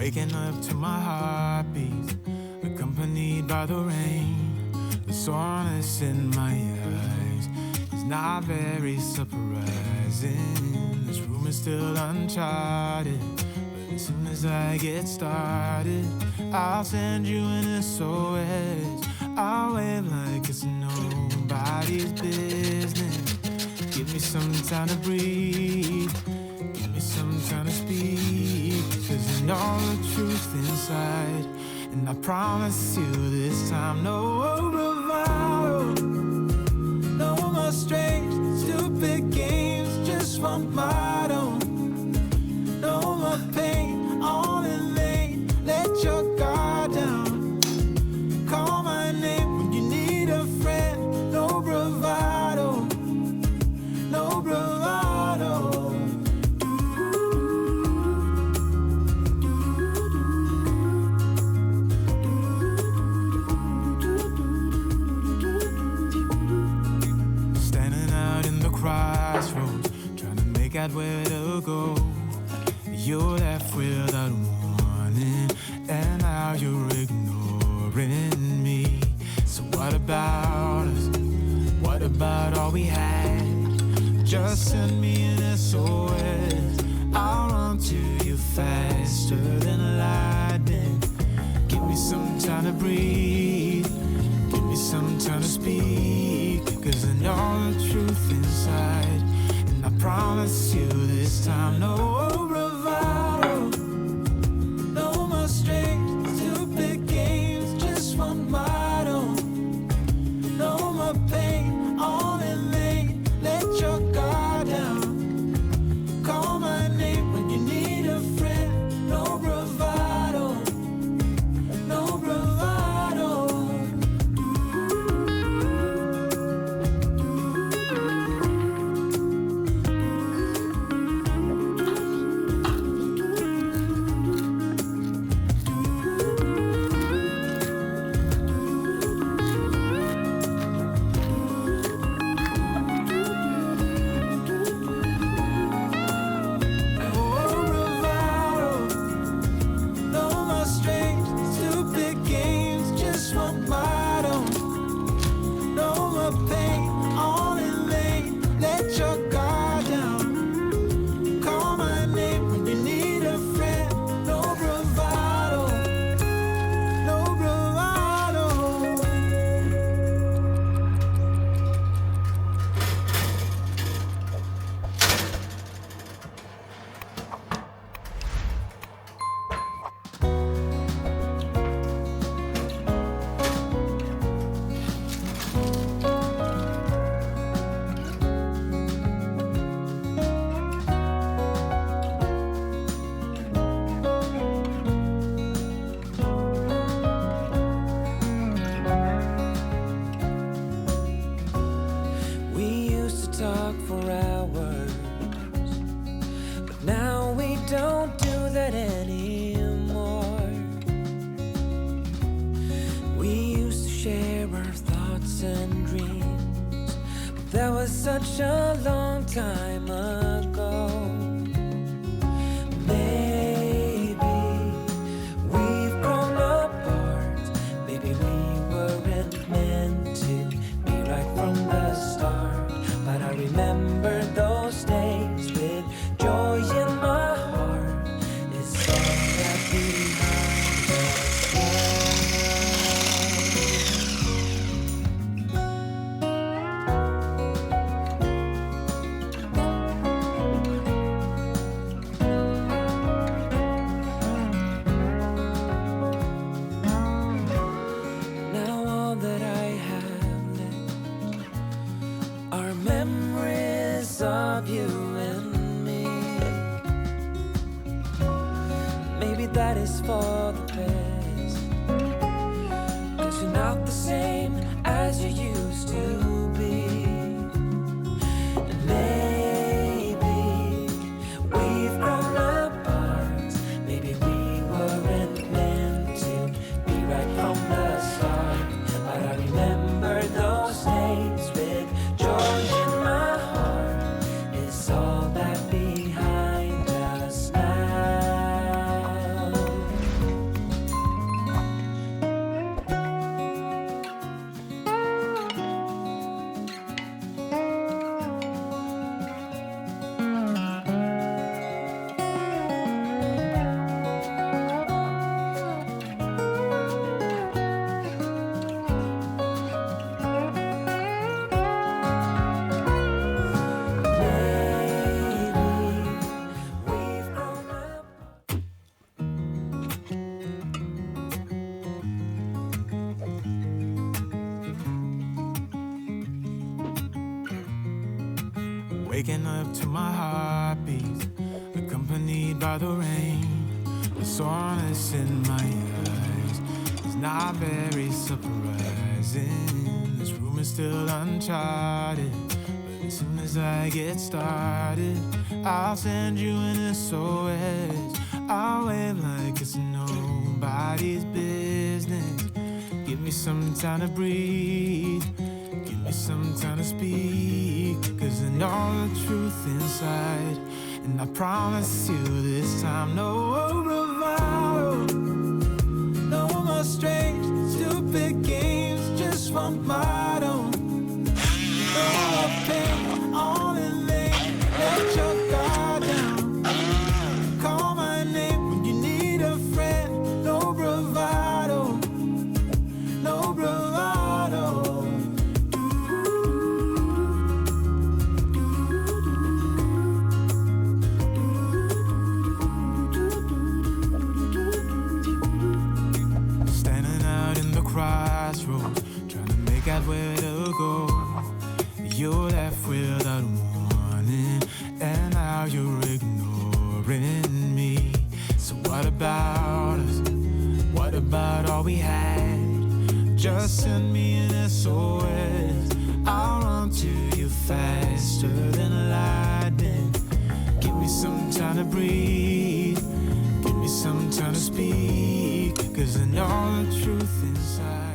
Waking up to my heartbeat, accompanied by the rain. The soreness in my eyes is not very surprising. This room is still uncharted, but as soon as I get started, I'll send you an SOS. I'll wave like it's nobody's business. Give me some time to breathe, give me some time to speak, 'cause I know the truth inside. And I promise you this time, no bravado, no more strange, stupid games, just one motto. No more pain, all in vain, let your guard down. Call my name when you need a friend, no bravado, no bravado. Crossroads, trying to make out where to go. You're left without warning, and now you're ignoring me. So what about us? What about all we had? Just send me an SOS. I'll run to you faster than lightning. Give me some time to breathe, give me some time to speak, 'cause I know the truth inside. And I promise you this time, no bravado, no more strange, stupid games, just one motto. No more pain, all in vain, let your guard down. Call my name when you need a friend, no bravado, no bravado. Talk for hours, but now we don't do that anymore. We used to share our thoughts and dreams, but that was such a long time ago. Maybe we've grown apart, maybe we weren't meant to be right from the start. But I remember those days with joy in my heart. It's all that behind us now all that I have left are memories of you and me. Maybe that is for the best, 'cause you're not the same as you used to be. And maybe we've grown apart, maybe we weren't meant to be right from the start. But I remember those days with joy in my heart. It's all that behind us now. Waking up to my heartbeats, accompanied by the rain. The soreness in my eyes is not very surprising. This room is still uncharted, but as soon as I get started, I'll send you an SOS. I'll wave like it's nobody's business. Give me some time to breathe, give me some time to speak, 'cause I know the truth inside. And I promise you this time, no bravado, no more strange, stupid games, just one motto. No more pain, all in vain, let your guard down. Call my name when you need a friend, no bravado, no bravado. Crossroads, trying to make out where to go. You're left without warning, and now you're ignoring me. So what about us? What about all we had? Just send me an SOS. I'll run to you faster than lightning. Give me some time to breathe, give me some time to speak, 'cause I know the truth inside.